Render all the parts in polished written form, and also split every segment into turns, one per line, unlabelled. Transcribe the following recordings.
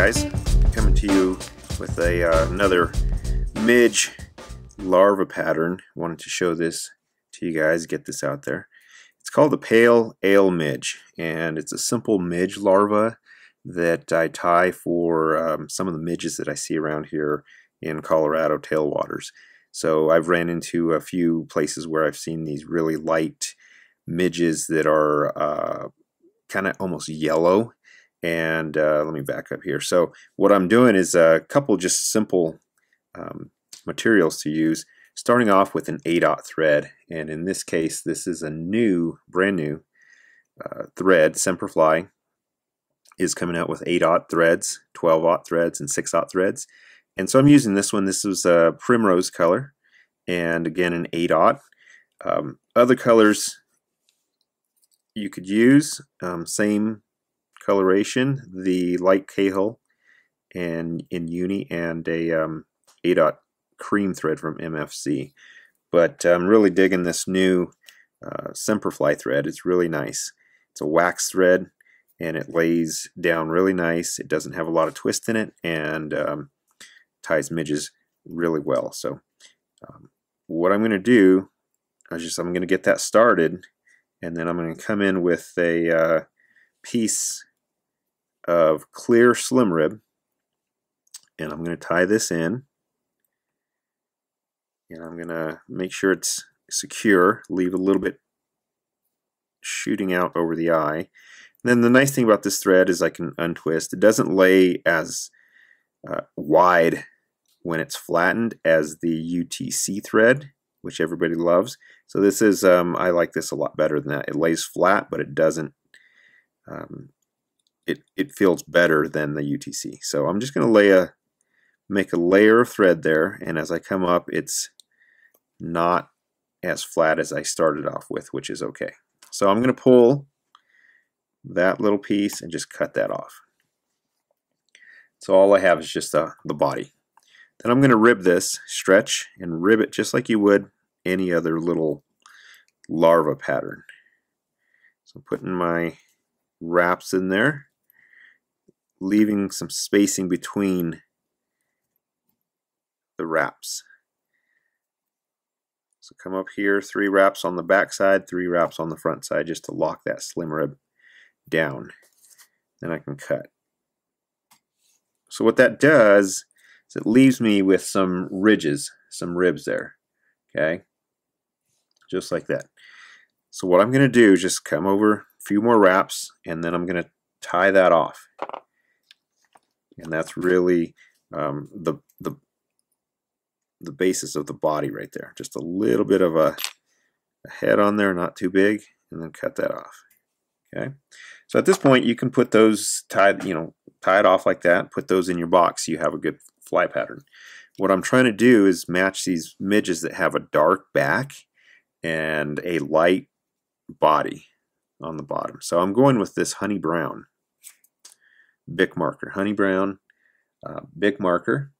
guys, coming to you with another Midge Larva pattern. Wanted to show this to you guys, get this out there. It's called the Pale Ale Midge, and it's a simple midge larva that I tie for some of the midges that I see around here in Colorado tailwaters. So I've ran into a few places where I've seen these really light midges that are kind of almost yellow. And let me back up here. So what I'm doing is a couple just simple materials to use, starting off with an 8/0 thread. And in this case, this is a brand new thread. Semperfli is coming out with 8/0 threads, 12/0 threads, and 6/0 threads. And so I'm using this one. This was a Primrose color, and again an 8/0. Other colors you could use, same coloration, the light Cahill and in uni, and a 8/0 cream thread from MFC. But I'm really digging this new Semperfli thread. It's really nice. It's a wax thread, and it lays down really nice. It doesn't have a lot of twist in it, and ties midges really well. So what I'm going to do is I'm going to get that started, and then I'm going to come in with a piece of clear slim rib, and I'm going to tie this in, and I'm going to make sure it's secure, leave a little bit shooting out over the eye. And then the nice thing about this thread is I can untwist. It doesn't lay as wide when it's flattened as the UTC thread, which everybody loves. So this is, I like this a lot better than that. It lays flat, but it doesn't, it feels better than the UTC. So I'm just going to make a layer of thread there, and as I come up, it's not as flat as I started off with, which is okay. So I'm going to pull that little piece and just cut that off. So all I have is just the body. Then I'm going to rib this, stretch and rib it just like you would any other little larva pattern. So I'm putting my wraps in there, leaving some spacing between the wraps. So come up here, 3 wraps on the back side, 3 wraps on the front side, just to lock that slim rib down. Then I can cut. So what that does is it leaves me with some ridges, some ribs there, okay? Just like that. So what I'm going to do is just come over a few more wraps, and then I'm going to tie that off. And that's really the basis of the body right there. Just a little bit of a head on there, not too big, and then cut that off. Okay. So at this point, you can put those tie it off like that. Put those in your box so you have a good fly pattern. What I'm trying to do is match these midges that have a dark back and a light body on the bottom. So I'm going with this honey brown Bic marker, honey brown Bic marker.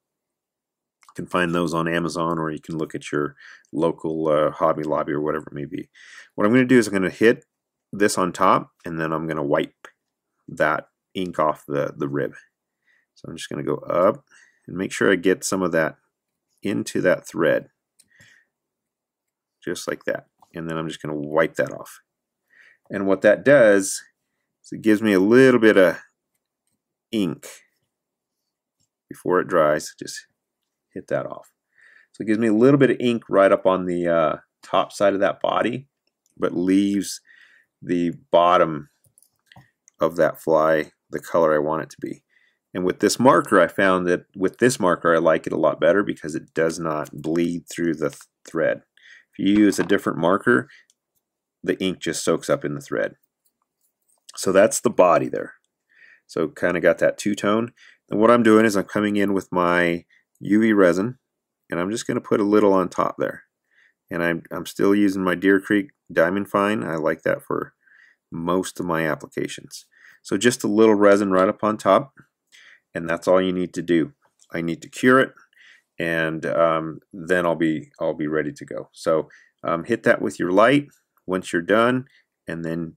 You can find those on Amazon, or you can look at your local Hobby Lobby or whatever it may be. What I'm going to do is I'm going to hit this on top, and then I'm going to wipe that ink off the rib. So I'm just going to go up and make sure I get some of that into that thread, just like that. And then I'm just going to wipe that off. And what that does is it gives me a little bit of ink before it dries. Just hit that off. So it gives me a little bit of ink right up on the top side of that body, but leaves the bottom of that fly the color I want it to be. And with this marker, I found that with this marker I like it a lot better because it does not bleed through the thread. If you use a different marker, the ink just soaks up in the thread. So that's the body there. So kind of got that two-tone. And what I'm doing is I'm coming in with my UV resin, and I'm just going to put a little on top there. And I'm still using my Deer Creek Diamond Fine. I like that for most of my applications. So just a little resin right up on top, and that's all you need to do. I need to cure it, and then I'll be ready to go. So hit that with your light once you're done, and then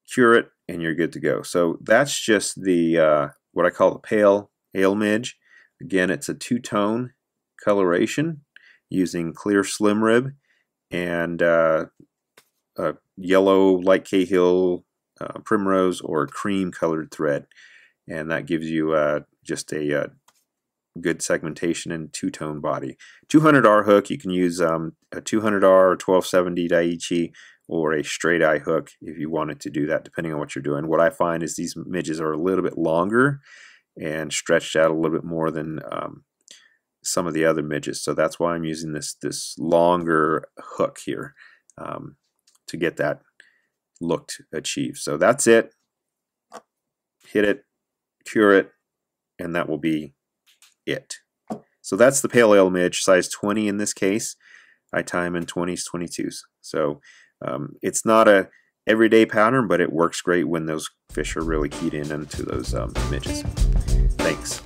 cure it, and you're good to go. So that's just the what I call the Pale Ale Midge. Again, it's a two-tone coloration using clear slim rib and a yellow light Cahill, Primrose, or cream colored thread, and that gives you just a good segmentation and two-tone body. 200R hook, you can use a 200R or 1270 Daiichi or a straight eye hook if you wanted to do that, depending on what you're doing. What I find is these midges are a little bit longer and stretched out a little bit more than some of the other midges, so that's why I'm using this longer hook here to get that look achieved. So that's it. Hit it, cure it, and that will be it. So that's the Pale Ale Midge, size 20 in this case. I tie them in 20s, 22s. So it's not a everyday pattern, but it works great when those fish are really keyed in into those midges. Thanks.